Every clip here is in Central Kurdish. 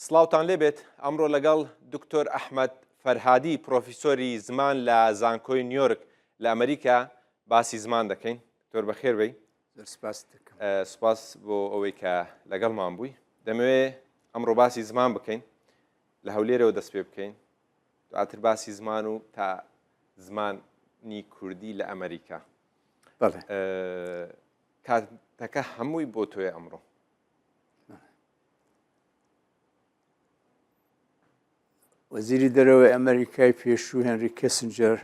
سڵاوتان لێبێت ئەمڕۆ لەگەڵ دکتۆر ئەحمەد فەرهادی پرۆفیسۆری زمان لە زانکۆی نیویۆرک لە ئەمریکا باسی زمان دەکەین. دکتۆر بەخێر بێی. سوپاس بۆ ئەوەی کە لەگەڵمان بووی. دەمەوێت ئەمڕۆ باسی زمان بکەین، لە هەولێرەوە دەست پێ بکەین، دواتر باسی زمان و تا زمانی کوردی لە ئەمریکا. کاتەکە هەمووی بۆ تۆیە ئەمڕۆ. وەزیری دەرەوەی ئەمریکای پێشوو هێنری کەسنجەر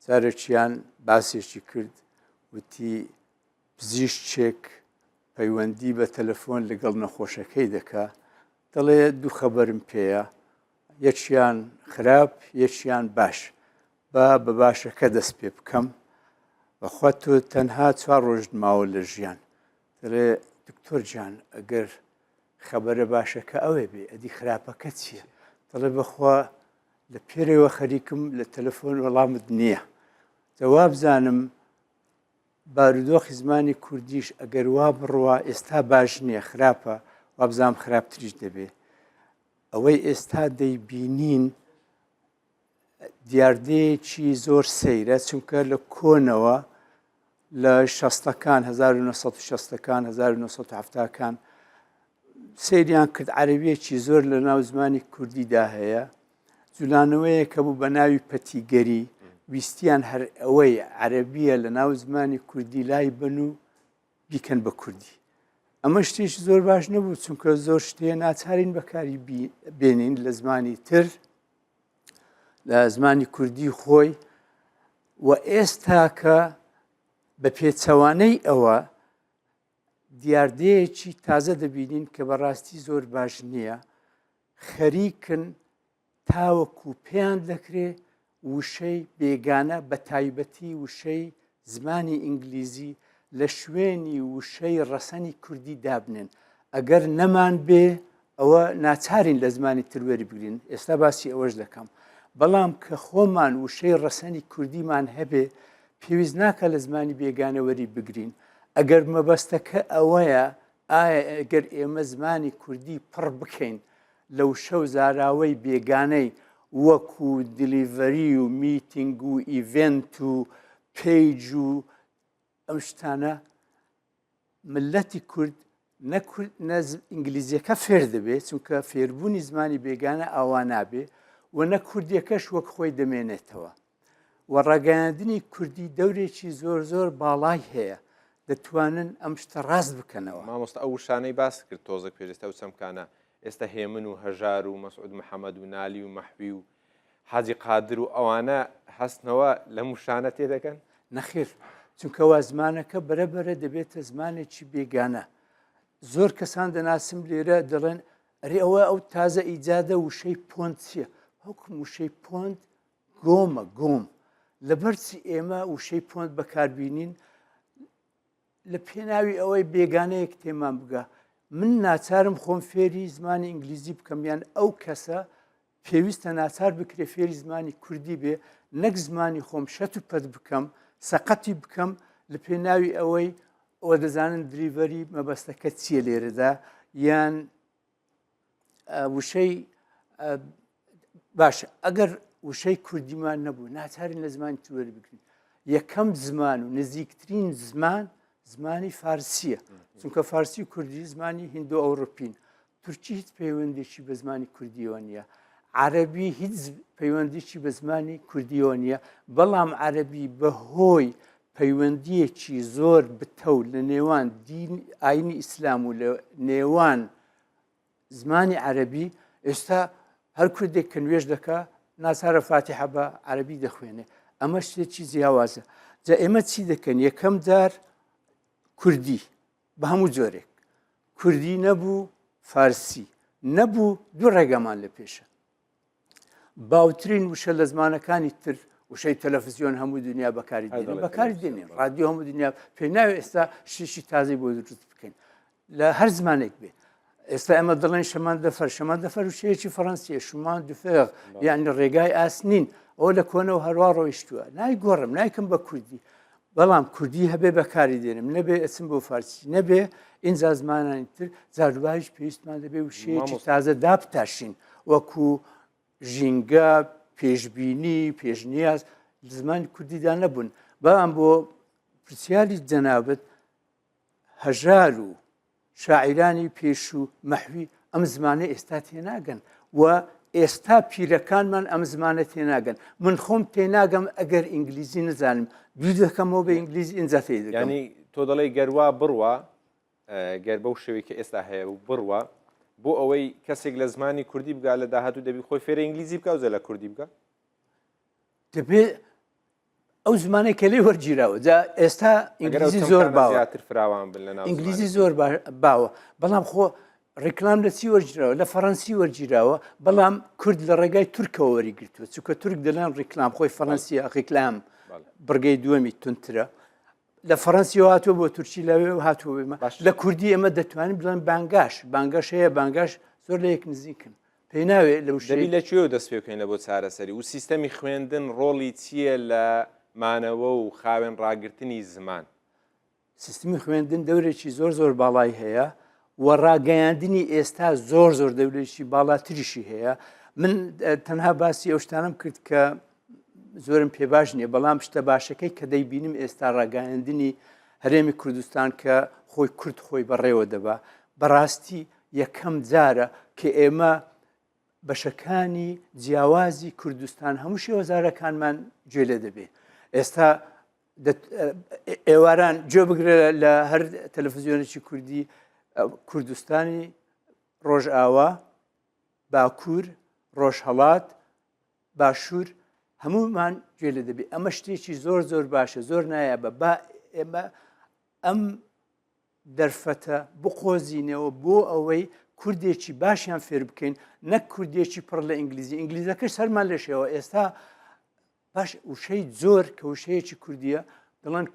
جارێکیان باسێکی کرد، وتی پزیشکێک پەیوەندی بە تەلەفۆن لەگەڵ نەخۆشەکەی دەکا، دەڵێ دوو خەبەرم پێیە، یەکیان خراپ یەکیان باش، بە باشەکە دەست پێ بکەم، بەخوا تۆ تەنها 4 ڕۆژ ماوە لە ژیان. دەڵێ دکتۆر جان ئەگەر خەبەرە باشەکە ئەوێ بێ، ئەدی خراپەکە چییە؟ دەڵێ بەخوا لە پێرەوە خەریکم لە تەلەفۆن وەڵامت نییە. جەواب زانم بارودۆخی زمانی کوردیش ئەگەر وا بڕوا ئێستا باش نییە، خراپە، وابزانام خراپتریش دەبێ. ئەوەی ئێستا دەیبینین دیاردەیەکی زۆر سەیرە، چونکە لە کۆنەوە لە 60ەکان 1960ەکان 1970ەکان سەیریان کرد، عەرەبیەکی زۆر لە ناو زمانی کوردیدا هەیە. جوولانەوەیە کە بوو بە ناوی پەتیگەری، ویستیان هەر ئەوەی عەرەبیە لە ناو زمانی کوردی لای بن و بیکەن بە کوردی. ئەمە شتێکی زۆر باش نەبوو، چونکە زۆر شتێ ناچارین بەکاری بێنین لە زمانی تر، لە زمانی کوردی خۆی. و ئێستا کە بە پێچەوانەی ئەوە دیاردەیەکی تازە دەبینین کە بەڕاستی زۆر باش نییە، خەریکن تاوەکو پێیان دەکرێ وشەی بێگانە، بە تایبەتی وشەی زمانی ئینگلیزی لە شوێنی وشەی ڕەسەنی کوردی دابنێن. ئەگەر نەمان بێ ئەوە ناچارین لە زمانی تروەری بگرین. ئێستا باسی ئەوەش دەکەم، بەڵام کە خۆمان وشەی ڕەسەنی کوردیمان هەبێ، پێویست ناکە لە زمانی بێگانەوەری بگرین. ئەگەر مەبەستەکە ئەوەیە، ئایا ئەگەر ئێمە زمانی کوردی پڕ بکەین لەو شەو زاراوەی بێگانەی وەکو دیلیڤەری و میتینگ و ئیڤێنت و پێیج و ئەم شتانە، ملەتی کورد ئینگلیزیەکە فێر دەبێت، چونکە فێربوونی زمانی بێگانە ئاوا نابێ، و نە کوردیەکەش وەک خۆی دەمێنێتەوە. و ڕاگەیاندنی کوردی دەورێکی زۆر زۆر باڵای هەیە، دەتوانن ئەم شتە ڕاست بکەنەوە. مامۆستا ئەو شانەی باس کرد تۆزە پێویستە و چەمکانە ئێستا هێمن و هەژار و مەسعود محەممەد و نالی و مەحوی و حاجی قادر و ئەوانە هەستنەوە لە موشانە تێدەکەن؟ نەخێر، چونکە وا زمانەکە بەرەبەرە دەبێتە زمانێکی بێگانە. زۆر کەسان دەناسم لێرە دەڵێن ئەرێ ئەوە ئەو تازە ئیجادە وشەی پۆنت چییە؟ هەوکم وشەی پۆنت گۆمە، گۆم. لەبەرچی ئێمە وشەی پۆنت بەکاربینین لە پێناوی ئەوەی بێگانەیەک تێمان بگە. من ناچارم خۆم فێری زمانی ئینگلیزی بکەم، یان ئەو کەسە پێویستە ناچار بکرێ فێری زمانی کوردی بێ، نەک زمانی خۆم شەت و پەت بکەم، سەقەتی بکەم لە پێناوی ئەوەی ئەوە دەزانن دریڤەری مەبەستەکە چییە لێرەدا، یان وشەی باشە. ئەگەر وشەی کوردیمان نەبوو، ناچارین لە زمانی تروەری بگرین. یەکەم زمان و نزیکترین زمان زمانی فارسیە، چونکە فارسی و کوردی زمانی هیندۆ ئەوڕۆپین. تورکی هیچ پەیوەندێکی بە زمانی کوردیەوە نییە، عەرەبی هیچ پەیوەندێکی بە زمانی کوردیەوە نییە. بەڵام عەرەبی بەهۆی پەیوەندیەکی زۆر بتەو لە نێوان ئاینی ئیسلام و لە نێوان زمانی عەرەبی، ئێستا هەر کوردێک کە نوێژ دەکا ناچارە فاتیحە بە عەرەبی دەخوێنێ. ئەمە شتێکی جیاوازە. جا ئێمە چی دەکەن؟ یەکەم جار کوردی بە هەموو جۆرێک، کوردی نەبوو فارسی نەبوو، دوو ڕێگەمان لە پێشە. باوترین وشە لە زمانەکانی تر وشەی تەلەڤیزیۆن هەموو دنیا بەکاری دێنێ، بەکاری دێنێ، ڕادیۆ هەموو دنیا. پێی ناوێ ئێستا شتێکی تازەی بۆ دروست بکەین لە هەر زمانێک بێ. ئێستا ئێمە دەڵێن شەمان دەفەر، شەمان دەفەر وشەیەکی فەڕەنسیە، شومان دوفێغ، یعنی ڕێگای ئاسنین. ئەوە لە کۆنەوە هەروە ڕۆیشتووە. نایگۆڕم، نایکەم بە کوردی، بەڵام کوردی هەبێ بەکاری دێنم نەبێ ئەچم بۆ فارسی نەبێ اینجا زمانانی تر جاروباش پێویستمان دەبێ وشەیەکی تازە دابتاشین وەکو ژینگە پێشبینی پێشنیاز زمانی کوردیدا نەبوون بەڵام بۆ پرسیاری جەنابەت هەژار و شاعیرانی پێش و مەحوی ئەم زمانە ئێستا تێناگەن و ئێستا پیرەکانمان ئەم زمانە تێناگەن من خۆم تێناگەم ئەگەر ئینگلیزی نزانم دوو دەکەمەوە بە ئینگلیزی ئینجا تێدەگەم ینی تۆ دەڵێ گەروا بڕوە گەر بەو شێوەی کە ئێستا هەیە و بڕوە بۆ ئەوەی کەسێک لە زمانی کوردی بگا لە داهاتوو دەبی خۆی فێرە ئینگلیزی بکە و زە لە کوردی بکە دەبێت ئەو زمانێک کە لێ وەرگیراوە جا ئێستا ئینگلیزی زۆر باوە زیاتر فراوان بن لە ئینگلیزی زۆر باوە بەڵام خۆ ڕێکلام لە چی وەرگیراوە لە فەڕەنسی وەرگیراوە بەڵام کورد لە ڕێگای تورکەوە وەریگرتووە چونکە تورک دەڵێن ڕێکلام خۆی فەڕەنسیە ڕێکلام بڕگەی دووەمی تونترە لە فەڕەنسیەوە هاتووە بۆ تورکی لەوێ و هاتووە بێمە لە کوردی ئەمە دەتوانین بڵێن بانگاش هەیە بانگاش زۆر لە یەک نزیکن پێی ناوێت لەو شەوی لەکوێ دەست پێ بکەین لە بۆ چارەسەری و سیستەمی خوێندن ڕۆڵی چییە لە مانەوە و خاوێن ڕاگررتنی زمان سیستمی خوێندن دەورێکی زۆر باڵای هەیە و ڕاگەیاندنی ئێستا زۆر دەورێکی باڵاتریشی هەیە من تەنها باسی ئەو شتانم کرد کە زۆرم پێ باش نییە بەڵام شتە باشەکەی کە دەیبینیم ئێستا ڕاگەیاندنی هەرێمی کوردستان کە خۆی کورد خۆی بەڕێوە دەبا بەڕاستی یەکەم جارە کە ئێمە بەشەکانی جیاوازی کوردستان هەموو شێوەزارەکانمان گوێ لێ دەبێت ئێستا ئێواران گوێ بگرە لە هەر تەلەڤیزیۆنێکی کوردی کوردستانی ڕۆژئاوا باکوور ڕۆژهەڵات باشوور هەمومان گوێ لێ دەبێت ئەمە شتێکی زۆر باشە زۆر نایابە با ئێمە ئەم دەرفەتە بقۆزینەوە بۆ ئەوەی کوردێکی باشیان فێر بکەین نەک کوردێکی پڕ لە ئینگلیزی ئینگلیزەکەش سەرمان لێشەوە ئێستا باش وشەی زۆر کە وشەیەکی کوردیە دەڵێن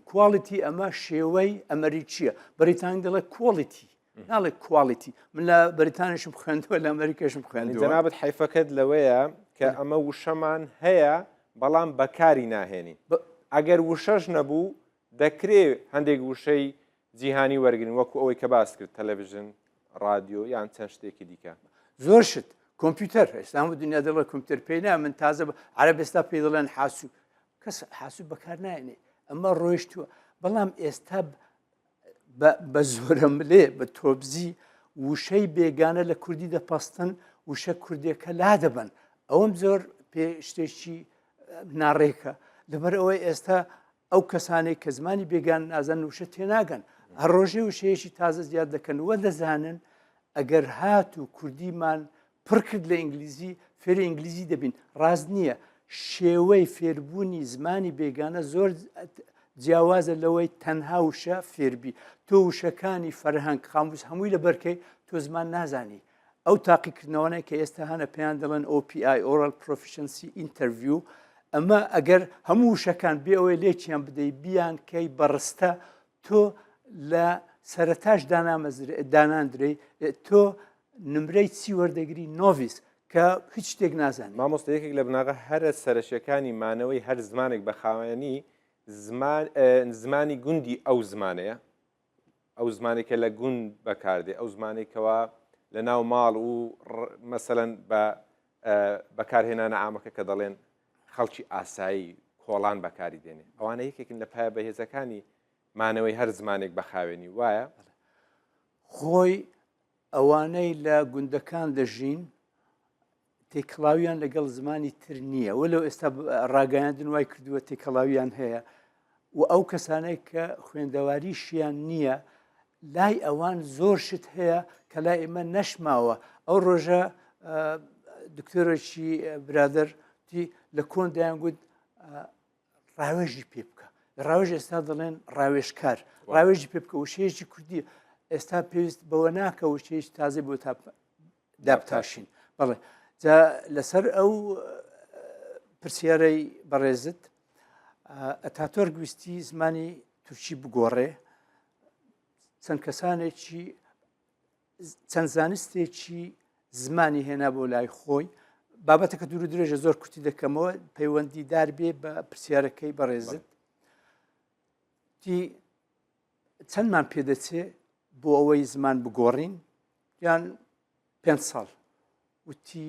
کواڵیتی ئەمە شێوەی ئەمریکیە بەریتانی دەڵێ کواڵیتی ناڵێ کواڵیتی من لە بەریتانیشم خوێندووە لە ئەمریکاشم خوێندووە جەنابەت حیفەکەت لەوەیە کە ئەمە وشەمان هەیە بەڵام بەکاری ناهێنین ئەگەر وشەش نەبوو دەکرێت هەندێک وشەی جیهانی وەرگن وەکو ئەوەی کە باس کرد تەلەڤیژن رادیۆ یان چەند شتێکی دیکە زۆر شت کۆمپیوتەر ئێستا دنیا دەڵێ کۆمپیوتەر پێینا من تازە عەرەب ئێستا پێی دەڵێن حاسوب کەس حاسوب بەکار نایێنێ ئەمە ڕۆیشتووە بەڵام ئێستا بە زۆرەملێ بە تۆبزی وشەی بێگانە لە کوردی دەپەستن وشە کوردیەکە لا دەبن ئەوەم زۆر پێ شتێکی ناڕێکە لەبەر ئەوەی ئێستا ئەو کەسانێک کە زمانی بێگان نازان وشە تێناگەن هەر ڕۆژێ وشەیەکی تازە زیاد دەکەن وە دەزانن ئەگەر هات و کوردیمان پڕ کرد لە ئینگلیزی فێری ئینگلیزی دەبین ڕاز نییە شێوەی فێربوونی زمانی بێگانە زۆر جیاوازە لەوەی تەنها وشە فێربی تۆ وشەکانی فەرهەنگ قاموس هەمووی لە بەرکەی تۆ زمان نازانی ئەو تاقیکردنەوەی کە ئێستا هەنە پێیان دەڵێن OPI Oral Proficiency Interview ئەمە ئەگەر هەموو وشەکان بێ ئەوەی لێکیان بدەی بیان کەی بەڕستە تۆ لە سەرەتاش داناندرێ تۆ نمرەی چی وەردەگری نۆڤیس کە هیچ شتێک نازانێت مامۆستا یەکێک لە بناغە هەرە سەرەشیەکانی مانەوەی هەر زمانێک بەخاوێنی زمانی گوندی ئەو زمانەیە ئەو زمانێکە لە گوند بەکاردێ ئەو زمانێکەوە لە ناو ماڵ و مەسەلەن بە بەکارهێنانە ئامەکە کە دەڵێن خەڵکی ئاسایی کۆڵان بەکاری دێنێ ئەوانە یەکێکن لە پایە بەهێزەکانی مانەوەی هەر زمانێک بەخاوێنی وایە خۆی ئەوانەی لە گوندەکان دەژین تێکڵاویان لەگەڵ زمانی تر نییە وەلو ئێستا ڕاگەیاندن وای کردووە تێکەڵاویان هەیە و ئەو کەسانەی کە خوێندەواریشیان نییە لای ئەوان زۆر شت هەیە کە لای ئێمە نەشماوە ئەو ڕۆژە دکتۆرێکی برادەرتی لە کۆندایان گوت ڕاوێژی پێ بکە لە ڕاوێژ ئێستا دەڵێن ڕاوێژکار ڕاوێژی پێ بکە وشەیەکی کوردی ئێستا پێویست بەوە ناکە وشەیەکی تازە بۆ دابتاشین بەڵێ جا لەسەر ئەو پرسیارەی بەڕێزت ئەتاتۆر گویستی زمانی تورکی بگۆڕێ چەند کەسانێکی چەند زانستێکی زمانی هێنا بۆ لای خۆی بابەتەکە دوور و درێژە زۆر کورتی دەکەمەوە پەیوەندیدار بێ بە پرسیارەکەی بەڕێزت وتی چەندمان پێدەچێ بۆ ئەوەی زمان بگۆڕین یان 5 ساڵ وتی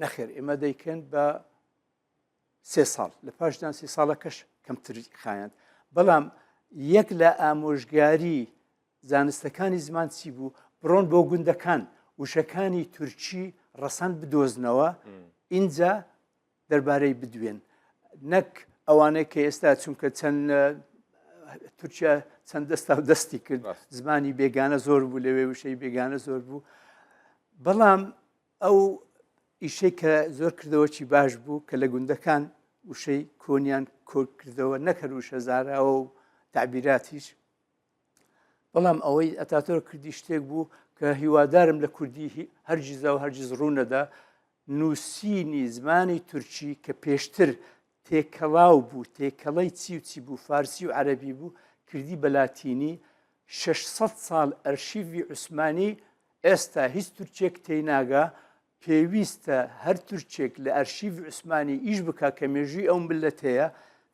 نەخێر ئێمە دەیکەن بە 3 ساڵ لە پاشدان 3 ساڵەکەش کەمتر خایاند بەڵام یەک لە ئامۆژگاری زانستەکانی زمان چی بوو بڕۆن بۆ گوندەکان وشەکانی تورکی ڕەسەند بدۆزنەوە اینجا دەربارەی بدوێن نەک ئەوانەیە کە ئێستا چونکە چەند تورکیا چەند دەستا و دەستی کرد زمانی بێگانە زۆر بوو لەوێ وشەی بێگانە زۆر بوو بەڵام ئەو ئیشەی کە زۆر کردەوەی باش بوو کە لە گوندەکان وشەی کۆنیان کۆر کردەوە نەکەر وشە زارەوە و تعبیراتیش بەڵام ئەوەی ئەتاتۆر کردی شتێک بوو کە هیوادارم لە کوردی هەرگیزا و هەرگیز ڕوونەدا نووسینی زمانی تورکی کە پێشتر تێکەڵاو بوو تێکەڵەی چی بوو فارسی و عەرەبی بوو کردی بە لاتینی 600 ساڵ ئەرشیڤی عوسمانی ئێستا هیچ تورکێک تێیناگا پێویستە هەر تورکێک لە ئەرشیڤ عوسمانی ئیش بکە کە مێژووی ئەو ملەتەیە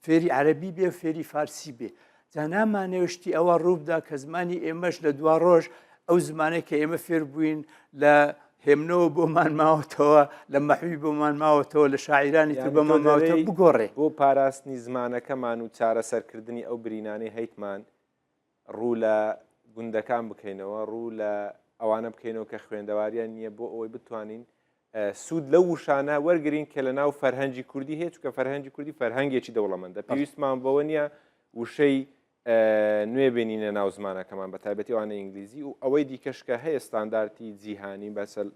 فێری عەرەبی بێ و فێری فارسی بێ جا نامانەوشتی ئەوە ڕووبدا کە زمانی ئێمەش لە دوا ڕۆژ ئەو زمانەی کە ئێمە فێر بووین لە هێمنەوە بۆمان ماوەتەوە لە مەحوی بۆمان ماوەتەوە لە شاعیرانی تر بۆمان ماوەتەوە بگۆڕێ بۆ پاراستنی زمانەکەمان و چارەسەرکردنی ئەو برینانەی هەیتمان ڕوو لە گوندەکان بکەینەوە ڕوو لە ئەوانە بکەینەوە کە خوێندەواریان نییە بۆ ئەوەی بتوانین سوود لەو وشانە وەرگین کە لە ناو فەرهەنگی کوردی هەیە چکە فەرهەنگی کوردی فەرهەنگێکی دەوڵەمەندە پێویستمان بەوە نییە وشەی نوێ بینینە ناو زمانەکەمان بە تایبەتی ئەوانە ئینگلیزی و ئەوەی دیکەشکە هەیە ستانداردی جیهانی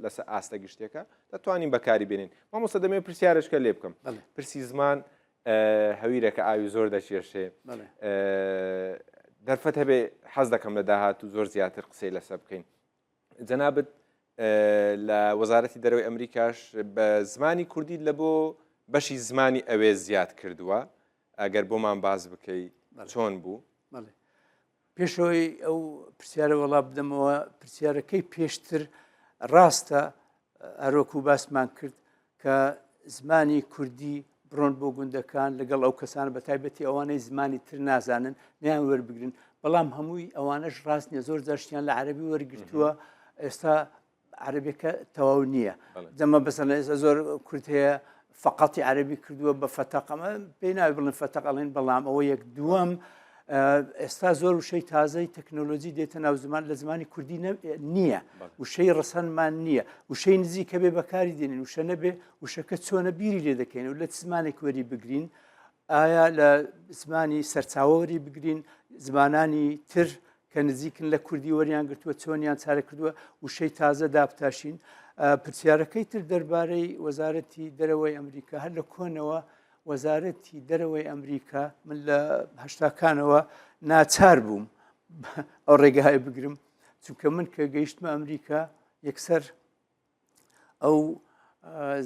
لەسەر ئاستە گشتێکە دەتوانین بەکاری بێنین مامۆستا دەمێ پرسیارشکە لێ بکەم پرسی زمان هەویرەکە ئاوی زۆر دەچێشێ دەرفەت هەبێ حەز دەکەم لە داهات و زۆر زیاتر قسەی لەسەر بکەین جەنابەت لە وەزارەتی دەرەوەی ئەمریکاش بە زمانی کوردی لە بۆ بەشی زمانی ئەوێ زیاد کردووە ئەگەر بۆمان باز بکەی چۆن بوو پێشەوەی ئەو پرسیارە وەڵام بدەمەوە پرسیارەکەی پێشتر ڕاستە ئەرۆکو باسمان کرد کە زمانی کوردی بڕۆن بۆ گوندەکان لەگەڵ ئەو کەسانە بە تایبەتی ئەوانەی زمانی تر نازانن نیان وەربگرن بەڵام هەمووی ئەوانەش ڕاست نیە زۆر جاشتیان لە عەرەبی وەرگرتووە ئێستا عەرەبیەکە تەواو نییە دەمە بەسەن ئێستا زۆر کورد هەیە فقەتی عەرەبی کردووە بە فەتەق ئەمە پێی ناوی بڵێن فەتەق ئەڵێن بەڵام ئەوە یەک دووەم ئێستا زۆر وشەی تازەی تەکنۆلۆژی دێتە ناو زمان لە زمانی کوردی نییە وشەی ڕەسەنمان نییە وشەی نزیکە بێ بەکاری دێنین وشە نەبێ وشەکە چۆنە بیری لێ دەکەین و لە زمانێک وەری بگرین ئایا لە زمانی سەرچاوەری بگرین زمانانی تر کە نزیکن لە کوردی وەریان گرتووە چۆنیان چارە کردووە وشەی تازە دابتاشین پرسیارەکەی تر دەربارەی وەزارەتی دەرەوەی ئەمریکا هەر لە کۆنەوە وەزارەتی دەرەوەی ئەمریکا من لە هەشتاکانەوە ناچار بووم ئەو ڕێگەهای بگرم چونکە من کە گەیشتمە ئەمریکا یەکسەر ئەو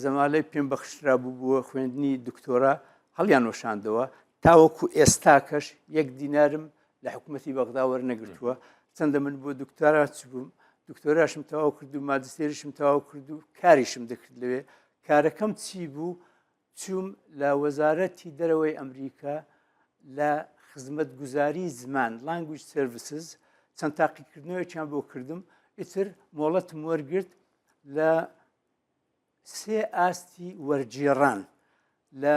زەمالەی پێم بەخشرا بوو بووە خوێندنی دکتۆرا هەڵیان وەشاندەوە تاوەکو ئێستاکەش یەک دینارم لە حکوومەتی بەغدا وەرنەگرتووە چەندە من بۆ دکتۆرا بووم دکتۆراشم تەواو کرد و ماجستێریشم تەواو کرد و کاریشم دەکرد لەوێ کارەکەم چی بوو چوم لە وەزارەتی دەرەوەی ئەمریکا لە خزمەت گوزاری زمان language services چەند تاقیکردنەوەیان بۆ کردم ئیتر مۆڵەتم وەرگرت لە 3 ئاستی وەرگێڕان لە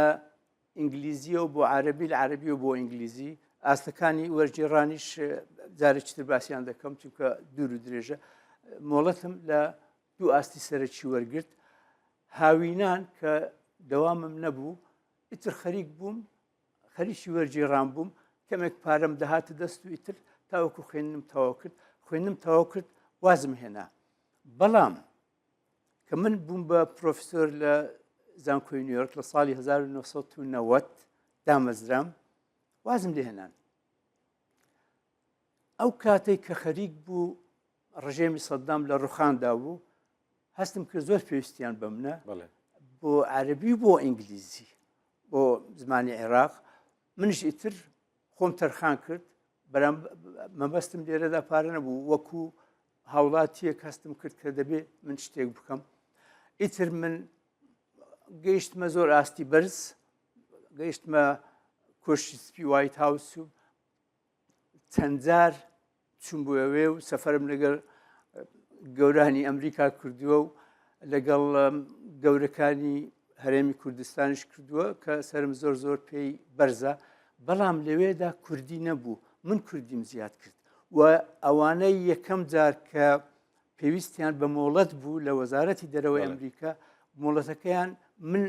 ئینگلیزیە و بۆ عەرەبی لە عەرەبی و بۆ ئینگلیزی ئاستەکانی وەرگێڕانیش جارێکی تر باسییان دەکەم چونکە دوور و درێژە مۆڵەتم لە 2 ئاستی سەرەکی وەرگرت هاوینان کە دەوامم نەبوو ئیتر خەریک بووم خەریکی وەرگێڕان بووم کەمێک پارەم دەهاتە دەست و ئیتر تاوەکو خوێندنم تەواو کرد وازم هێنا بەڵام کە من بووم بە پرۆفیسۆر لە زانکۆی نیویۆرک لە ساڵی 1990 دامەزرام وازم لێهێنان ئەو کاتێک کە خەریک بوو ڕژێمی سەدام لە ڕوخاندا بوو هەستم کرد زۆر پێویستیان بە منە بۆ عەرەبی بۆ ئینگلیزی بۆ زمانی عێراق منش ئیتر خۆم تەرخان کرد بەرام مەبەستم لێرەدا پارە نەبوو وەکو هاوڵاتیەک هەستم کرد کە دەبێ من شتێک بکەم ئیتر من گەیشتمە زۆر ئاستی بەرز گەیشتمە کۆشی سپی وایت هاوس و چەند جار چوون بۆ ئەوێ و سەفەرم لەگەڵ گەورانی ئەمریکا کردووە و لەگەڵ گەورەکانی هەرێمی کوردستانیش کردووە کە سرم زۆر پێی بەرزە بەڵام لەوێدا کوردی نەبوو من کوردیم زیاد کرد و ئەوانەی یەکەم جار کە پێویستیان بە مۆڵەت بوو لە وەزارەتی دەرەوەی ئەمریکا مۆڵەتەکەیان من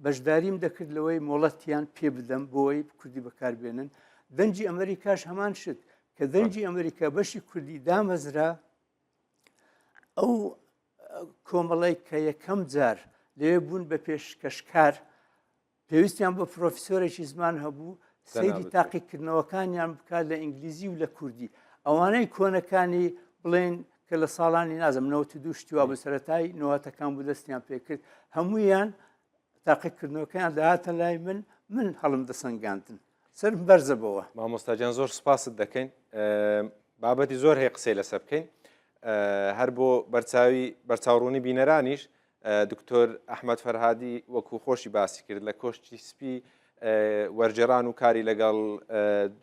بەشداریم دەکرد لەوەی مۆڵەتیان پێ بدەم بۆی کوردی بەکاربێنن دەنجی ئەمریکاش هەمان شت کە دەنجی ئەمریکا بەشی کوردی دامەزرا ئەو کۆمەڵی کە یەکەم جار لێ بوون بە پێشکەشکار پێویستیان بە پرۆفیسۆرێکی زمان هەبوو سەیری تاقیکردنەوەکانیان بکات لە ئینگلیزی و لە کوردی ئەوانەی کۆنەکانی بڵێن کە لە ساڵانی نازم 92 شتیوا بە سەرەتای نەواتەکان بوو دەستیان پێکرد هەموویان تاقیکردنەوەکەیان داهاتە لای من هەڵم دەسەنگاندن سرم بەرزەبەوە مامۆستاجان زۆر سپاست دەکەین بابەتی زۆر هەیە قسەی لەسەر بکەین هەر بۆ بەرچاوڕوونی بینەرانیش دکتۆر ئەحمەد فەرهادی وەکو خۆشی باسی کرد لە کۆشتی سپی وەرجێڕان و کاری لەگەڵ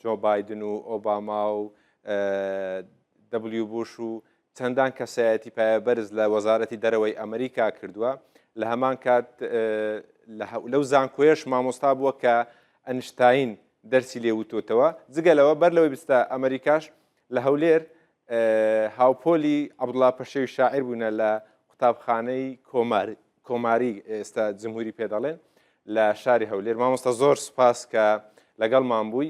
جۆ بایدن و ئۆباما و دەبلیو بوش و چەندان کەسایەتی پایەبەرز لە وەزارەتی دەرەوەی ئەمریکا کردووە لە هەمان کات لەو زانکۆیەش مامۆستا بووە کە ئەنشتاین دەرسی لێوتۆتەوە جگە لەوە بەر لەوەی بستە ئەمریکاش لە هەولێر هاوپۆلی عەبدوڵڵا پەشێوی شاعیر بوونە لە قوتابخانەی کۆماری ئێستا جمهوری پێدەڵێن لە شاری هەولێر مامۆستا زۆر سوپاس کە لەگەڵمان بووی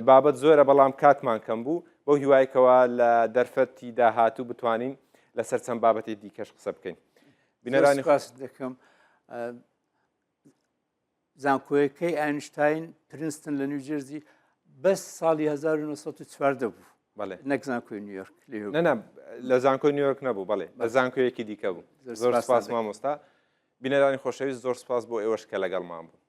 بابەت زۆرە بەڵام کاتمان کەم بوو بۆ هیوایکەوە لە دەرفەتی داهاتوو بتوانین لەسەر چەند بابەتی دیکەش قسە بکەین بینەرانی خواست دەکەم زانکۆیەکەی ئاینشتاین پرینستن لە نیوجێرزی بەس ساڵی 1940 بوو نەک زانکۆی نیویۆرک نە لە زانکۆی نیویۆرک نەبوو بەڵێ لە زانکۆیەکی دیکە بوو زۆر سپاس مامۆستا بینەرانی خۆشەویست زۆر سپاس بۆ ئێوەش کە لەگەڵمان بوو